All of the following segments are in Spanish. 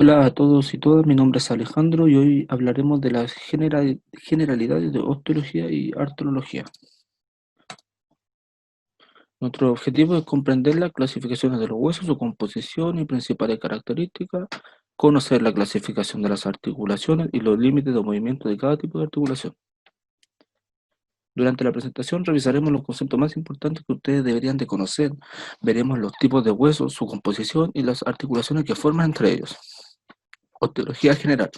Hola a todos y todas, mi nombre es Alejandro y hoy hablaremos de las generalidades de osteología y artrología. Nuestro objetivo es comprender las clasificaciones de los huesos, su composición y principales características, conocer la clasificación de las articulaciones y los límites de movimiento de cada tipo de articulación. Durante la presentación revisaremos los conceptos más importantes que ustedes deberían de conocer, veremos los tipos de huesos, su composición y las articulaciones que forman entre ellos. Osteología general.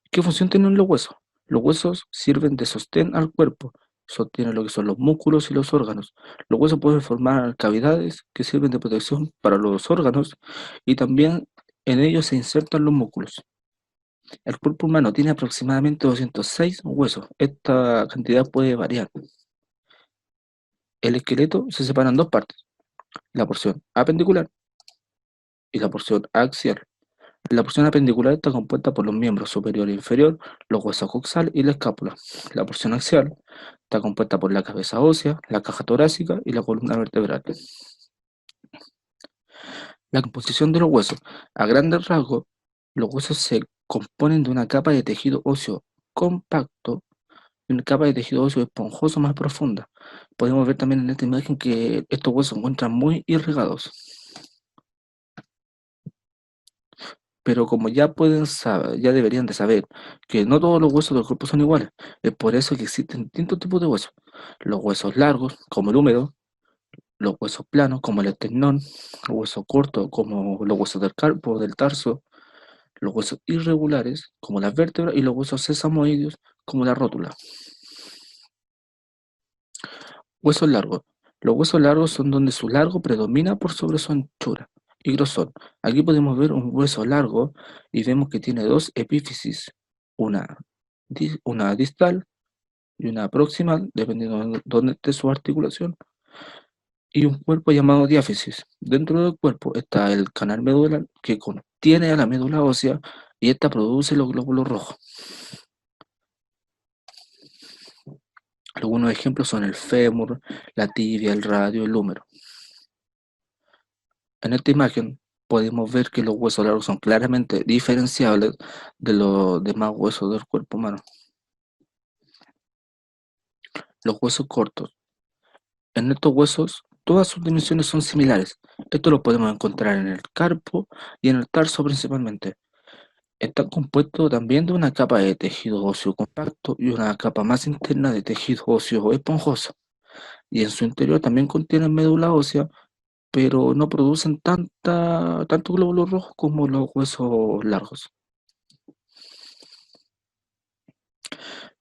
¿Qué función tienen los huesos? Los huesos sirven de sostén al cuerpo, sostienen lo que son los músculos y los órganos. Los huesos pueden formar cavidades que sirven de protección para los órganos y también en ellos se insertan los músculos. El cuerpo humano tiene aproximadamente 206 huesos. Esta cantidad puede variar. El esqueleto se separa en dos partes, la porción apendicular y la porción axial. La porción apendicular está compuesta por los miembros superior e inferior, los huesos coxales y la escápula. La porción axial está compuesta por la cabeza ósea, la caja torácica y la columna vertebral. La composición de los huesos. A grandes rasgos, los huesos se componen de una capa de tejido óseo compacto y una capa de tejido óseo esponjoso más profunda. Podemos ver también en esta imagen que estos huesos se encuentran muy irrigados. Pero como ya deberían de saber que no todos los huesos del cuerpo son iguales, es por eso que existen distintos tipos de huesos. Los huesos largos, como el húmero, los huesos planos, como el esternón, los huesos cortos, como los huesos del carpo, del tarso, los huesos irregulares, como las vértebras, y los huesos sesamoideos, como la rótula. Huesos largos. Los huesos largos son donde su largo predomina por sobre su anchura y grosor. Aquí podemos ver un hueso largo y vemos que tiene dos epífisis, una, una distal y una proximal, dependiendo de dónde esté su articulación, y un cuerpo llamado diáfisis. Dentro del cuerpo está el canal medular que contiene a la médula ósea y esta produce los glóbulos rojos. Algunos ejemplos son el fémur, la tibia, el radio, el húmero. En esta imagen podemos ver que los huesos largos son claramente diferenciables de los demás huesos del cuerpo humano. Los huesos cortos. En estos huesos todas sus dimensiones son similares. Esto lo podemos encontrar en el carpo y en el tarso principalmente. Están compuestos también de una capa de tejido óseo compacto y una capa más interna de tejido óseo esponjoso. Y en su interior también contienen médula ósea, pero no producen tanto glóbulos rojos como los huesos largos.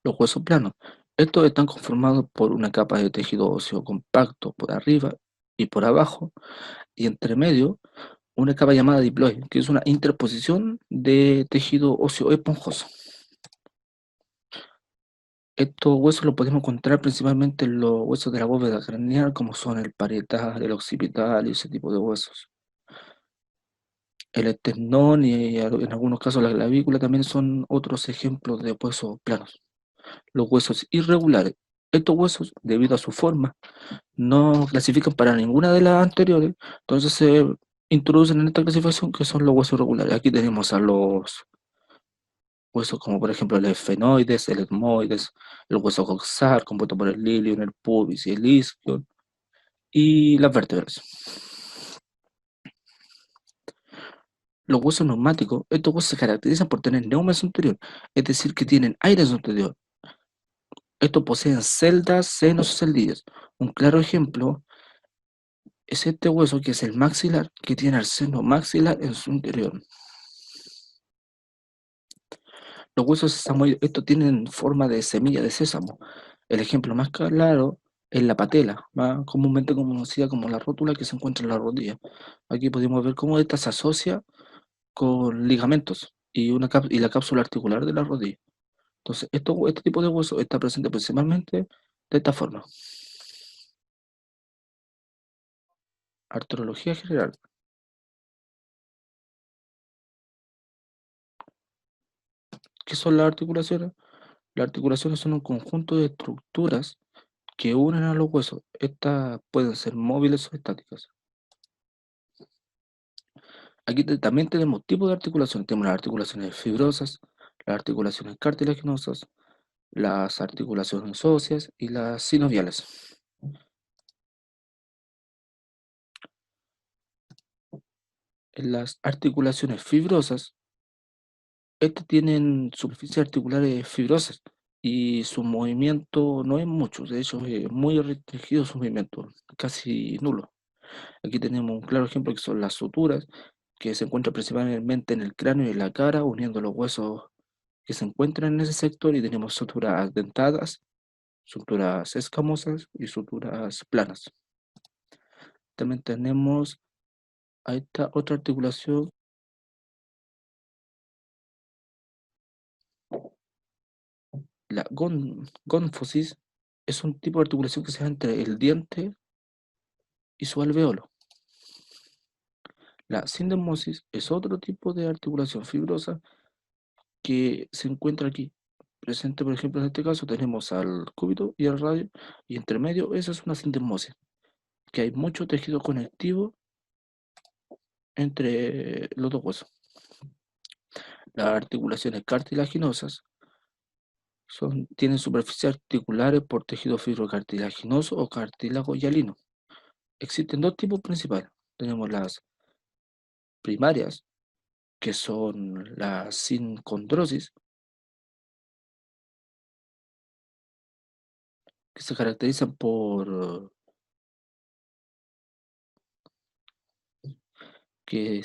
Los huesos planos. Estos están conformados por una capa de tejido óseo compacto por arriba y por abajo, y entre medio una capa llamada diploide, que es una interposición de tejido óseo esponjoso. Estos huesos los podemos encontrar principalmente en los huesos de la bóveda craneal, como son el parietal, el occipital y ese tipo de huesos. El esternón y en algunos casos la clavícula también son otros ejemplos de huesos planos. Los huesos irregulares. Estos huesos, debido a su forma, no clasifican para ninguna de las anteriores, entonces se introducen en esta clasificación que son los huesos regulares. Aquí tenemos a los huesos como por ejemplo el esfenoides, el etmoides, el hueso coxal compuesto por el ilion, el pubis y el isquion, y las vértebras. Los huesos neumáticos, estos huesos se caracterizan por tener neuma en su interior, es decir, que tienen aire en su interior. Estos poseen celdas, senos o celdillas. Un claro ejemplo es este hueso que es el maxilar, que tiene el seno maxilar en su interior. Los huesos sesamoides, estos tienen forma de semilla de sésamo. El ejemplo más claro es la patela, más comúnmente conocida como la rótula que se encuentra en la rodilla. Aquí podemos ver cómo esta se asocia con ligamentos y la cápsula articular de la rodilla. Entonces, este tipo de hueso está presente principalmente de esta forma. Artrología general. ¿Qué son las articulaciones? Las articulaciones son un conjunto de estructuras que unen a los huesos. Estas pueden ser móviles o estáticas. Aquí también tenemos tipos de articulaciones. Tenemos las articulaciones fibrosas, las articulaciones cartilaginosas, las articulaciones óseas y las sinoviales. En las articulaciones fibrosas, estas tienen superficies articulares fibrosas y su movimiento no es mucho, de hecho es muy restringido su movimiento, casi nulo. Aquí tenemos un claro ejemplo que son las suturas, que se encuentran principalmente en el cráneo y en la cara, uniendo los huesos que se encuentran en ese sector, y tenemos suturas dentadas, suturas escamosas y suturas planas. También tenemos a esta otra articulación, la gónfosis, es un tipo de articulación que se da entre el diente y su alveolo. La sindesmosis es otro tipo de articulación fibrosa que se encuentra aquí. Presente, por ejemplo, en este caso tenemos al cúbito y al radio, y entre medio esa es una sindesmosis, que hay mucho tejido conectivo entre los dos huesos. Las articulaciones cartilaginosas tienen superficies articulares por tejido fibrocartilaginoso o cartílago hialino. Existen dos tipos principales. Tenemos las primarias, que son la sincondrosis, que se caracterizan por que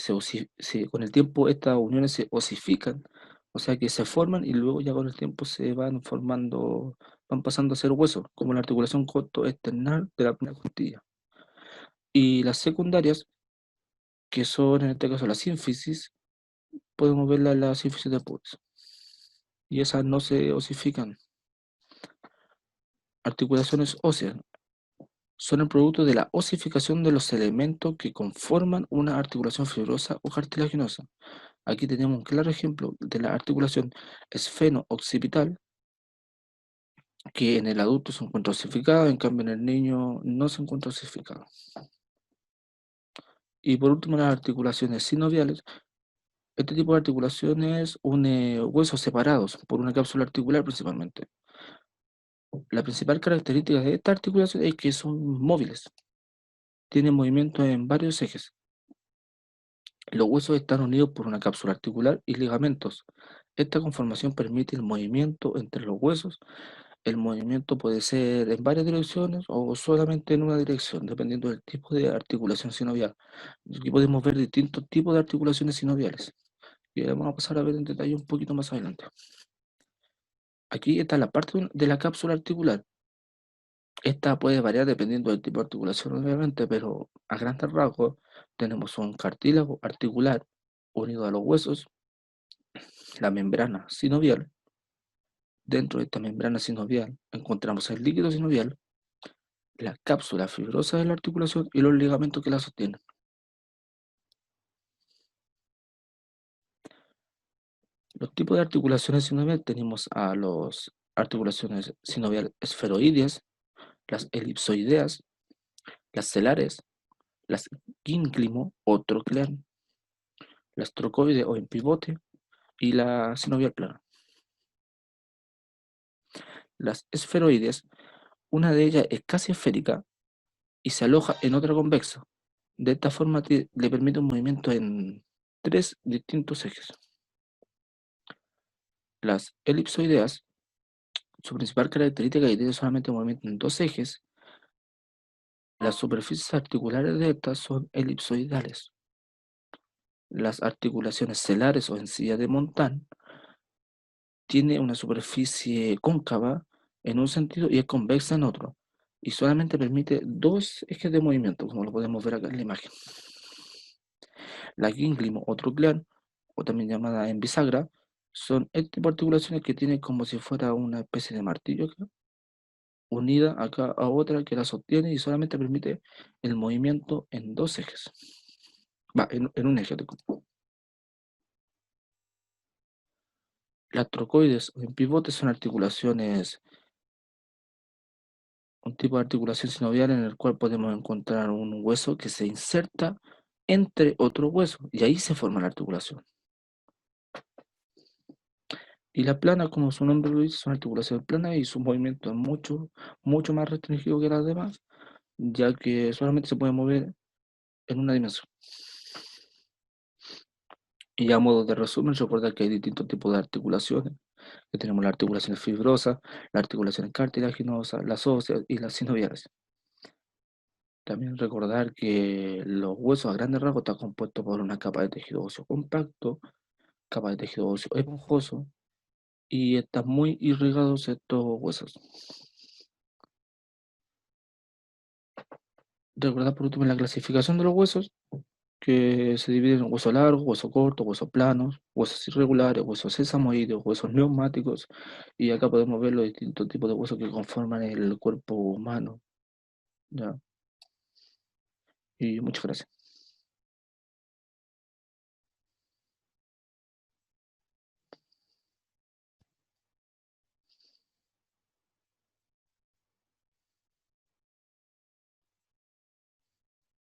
con el tiempo estas uniones se osifican, o sea que se forman y luego ya con el tiempo se van formando, van pasando a ser huesos, como la articulación costo-esternal de la primera costilla. Y las secundarias, que son en este caso la sínfisis, podemos verla en la sínfisis de Puig, y esas no se osifican. Articulaciones óseas son el producto de la osificación de los elementos que conforman una articulación fibrosa o cartilaginosa. Aquí tenemos un claro ejemplo de la articulación esfeno-occipital, que en el adulto se encuentra osificado, en cambio en el niño no se encuentra osificado. Y por último, las articulaciones sinoviales. Este tipo de articulaciones une huesos separados por una cápsula articular principalmente. La principal característica de esta articulación es que son móviles, tienen movimiento en varios ejes. Los huesos están unidos por una cápsula articular y ligamentos. Esta conformación permite el movimiento entre los huesos. El movimiento puede ser en varias direcciones o solamente en una dirección, dependiendo del tipo de articulación sinovial. Aquí podemos ver distintos tipos de articulaciones sinoviales, y ahora vamos a pasar a ver en detalle un poquito más adelante. Aquí está la parte de la cápsula articular. Esta puede variar dependiendo del tipo de articulación, obviamente, pero a grandes rasgos tenemos un cartílago articular unido a los huesos, la membrana sinovial. Dentro de esta membrana sinovial encontramos el líquido sinovial, la cápsula fibrosa de la articulación y los ligamentos que la sostienen. Los tipos de articulaciones sinoviales tenemos a las articulaciones sinoviales esferoideas, las elipsoideas, las celares, las gínglimo o troclear, las trocoides o en pivote y la sinovial plana. Las esferoides, una de ellas es casi esférica y se aloja en otra convexa. De esta forma le permite un movimiento en tres distintos ejes. Las elipsoideas, su principal característica es que tiene solamente movimiento en dos ejes. Las superficies articulares de estas son elipsoidales. Las articulaciones celares o encía de Montan tiene una superficie cóncava en un sentido y es convexa en otro, y solamente permite dos ejes de movimiento, como lo podemos ver acá en la imagen. La gínglimo o troclear, o también llamada en bisagra, son este tipo de articulaciones que tienen como si fuera una especie de martillo acá, unida acá a otra que la sostiene y solamente permite el movimiento en dos ejes. En un eje. Las trocoides o en pivote son articulaciones, un tipo de articulación sinovial en el cual podemos encontrar un hueso que se inserta entre otros huesos y ahí se forma la articulación. Y la plana, como su nombre lo dice, es una articulación plana y su movimiento es mucho más restringido que las demás, ya que solamente se puede mover en una dimensión. Y a modo de resumen, recordar que hay distintos tipos de articulaciones, que tenemos las articulaciones fibrosas, las articulaciones cartilaginosas, las óseas y las sinoviales. También recordar que los huesos a grandes rasgos están compuestos por una capa de tejido óseo compacto, capa de tejido óseo esponjoso y están muy irrigados estos huesos. Recordar por último la clasificación de los huesos, que se dividen en hueso largo, hueso corto, huesos planos, huesos irregulares, huesos sesamoideos, huesos neumáticos, y acá podemos ver los distintos tipos de huesos que conforman el cuerpo humano, ¿ya? Y muchas gracias.